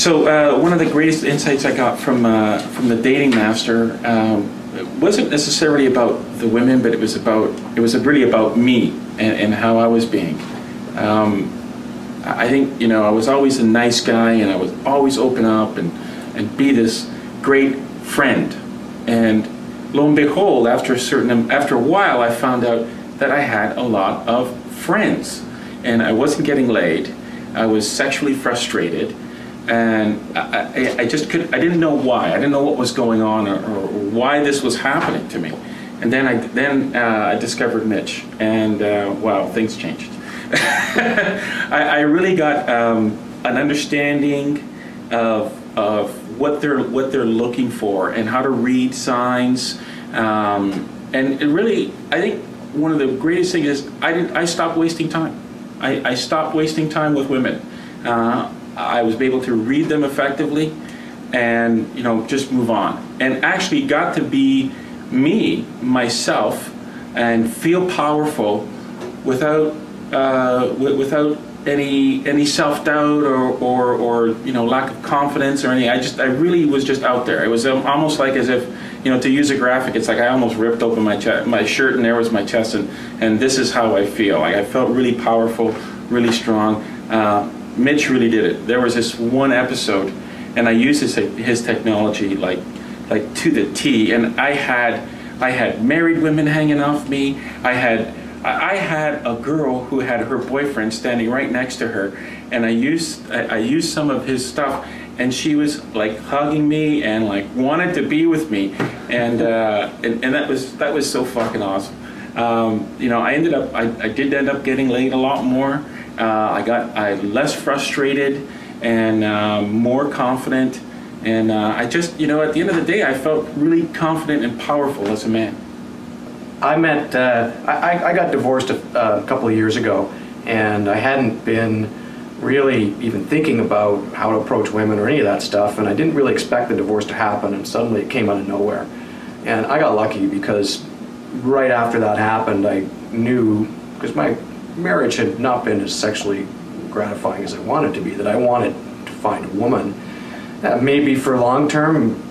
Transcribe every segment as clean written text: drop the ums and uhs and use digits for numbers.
One of the greatest insights I got from the dating master wasn't necessarily about the women, but it was really about me and how I was being. I think, I was always a nice guy, and I was always open up and be this great friend. And lo and behold, after a while, I found out that I had a lot of friends, and I wasn't getting laid. I was sexually frustrated, and I didn't know why. I didn't know what was going on or why this was happening to me. And then I discovered Mitch, and wow, things changed. I really got an understanding of what they're looking for and how to read signs, and it really, I think one of the greatest things is I stopped wasting time. I stopped wasting time with women. I was able to read them effectively, and just move on, and actually got to be me, myself, and feel powerful without any self-doubt or lack of confidence or anything. I really was just out there. It was almost like as if, to use a graphic, it's like I almost ripped open my shirt, and there was my chest, and this is how I feel. Like I felt really powerful, really strong. Mitch really did it. There was this one episode, and I used his technology like to the T, and I had married women hanging off me. I had a girl who had her boyfriend standing right next to her, and I used some of his stuff, and she was like hugging me and like wanted to be with me, and that was so fucking awesome. I did end up getting laid a lot more. I less frustrated and more confident, and I just at the end of the day I felt really confident and powerful as a man. I got divorced a couple of years ago, and I hadn't been really even thinking about how to approach women or any of that stuff, and I didn't really expect the divorce to happen, and suddenly it came out of nowhere. And I got lucky because right after that happened, I knew, because my marriage had not been as sexually gratifying as I wanted to be, that I wanted to find a woman, maybe for long term,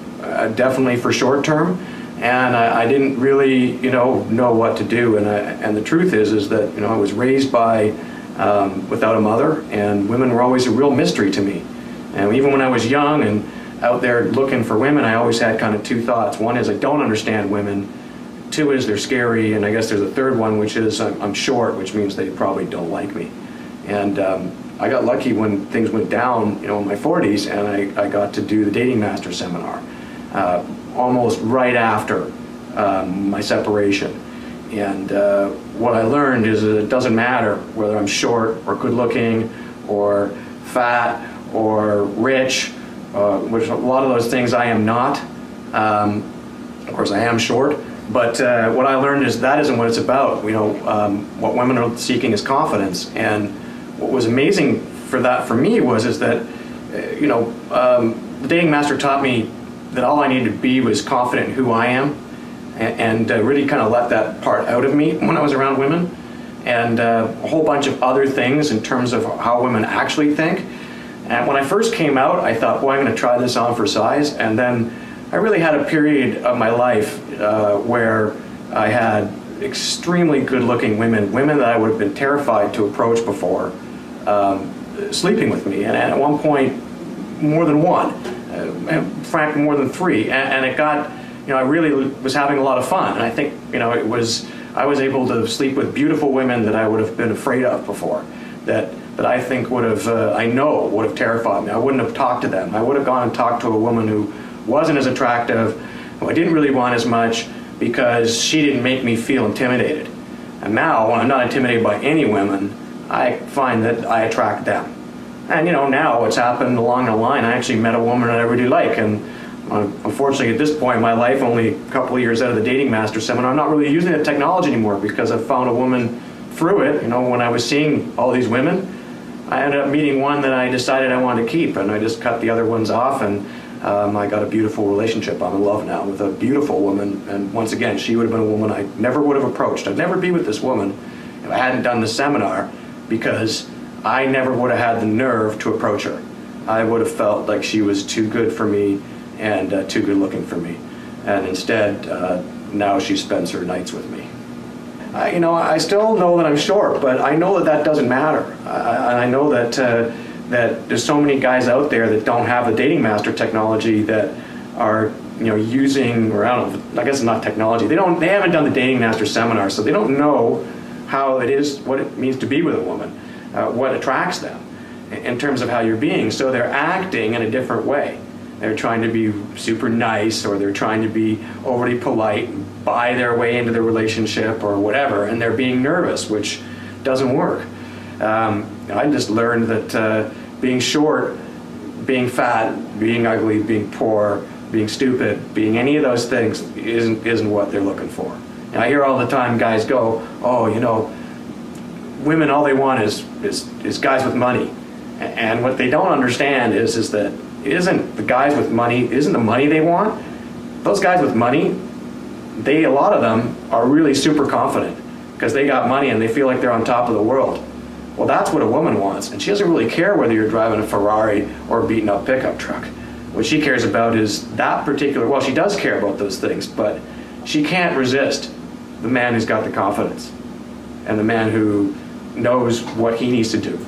definitely for short term. And I didn't really, know what to do. And the truth is that, I was raised without a mother, and women were always a real mystery to me. And even when I was young and out there looking for women, I always had kind of two thoughts. One is I don't understand women. Two is they're scary. And I guess there's a third one, which is I'm short, which means they probably don't like me. And I got lucky when things went down, in my 40s, and I got to do the Dating Master seminar. Almost right after my separation. And what I learned is that it doesn't matter whether I'm short or good looking or fat or rich, which a lot of those things I am not. Of course I am short, but what I learned is that isn't what it's about. What women are seeking is confidence. And what was amazing for me was that the Dating Master taught me that all I needed to be was confident in who I am, and really kind of let that part out of me when I was around women, and a whole bunch of other things in terms of how women actually think. And when I first came out, I thought, boy, I'm going to try this on for size. And then I really had a period of my life where I had extremely good-looking women that I would have been terrified to approach before, sleeping with me, and at one point, more than one. In fact, more than three, and it got, I really was having a lot of fun, and I think, I was able to sleep with beautiful women that I would have been afraid of before, that I think would have, would have terrified me. I wouldn't have talked to them. I would have gone and talked to a woman who wasn't as attractive, who I didn't really want as much, because she didn't make me feel intimidated. And now, when I'm not intimidated by any women, I find that I attract them. And now what's happened along the line, I actually met a woman that I really like, and unfortunately at this point in my life, only a couple of years out of the Dating Master seminar, I'm not really using the technology anymore, because I've found a woman through it. When I was seeing all these women, I ended up meeting one that I decided I wanted to keep, and I just cut the other ones off, and I got a beautiful relationship. I'm in love now with a beautiful woman, and once again, she would have been a woman I never would have approached. I'd never be with this woman if I hadn't done the seminar, because I never would have had the nerve to approach her. I would have felt like she was too good for me and too good looking for me. And instead, now she spends her nights with me. I still know that I'm short, but I know that that doesn't matter. I know that that there's so many guys out there that don't have the Dating Master technology that are using, or I don't know, I guess it's not technology. They haven't done the Dating Master seminar, so they don't know how it is, what it means to be with a woman, what attracts them in terms of how you're being. So they're acting in a different way. They're trying to be super nice, or they're trying to be overly polite, buy their way into the relationship or whatever, and they're being nervous, which doesn't work. I just learned that being short, being fat, being ugly, being poor, being stupid, being any of those things isn't what they're looking for. And I hear all the time guys go, oh, women, all they want is guys with money. And what they don't understand is that it isn't the guys with money, isn't the money they want. Those guys with money, a lot of them are really super confident because they got money and they feel like they're on top of the world. Well, that's what a woman wants, and she doesn't really care whether you're driving a Ferrari or a beaten up pickup truck. What she cares about is that particular, well, she does care about those things, but she can't resist the man who's got the confidence and the man who knows what he needs to do.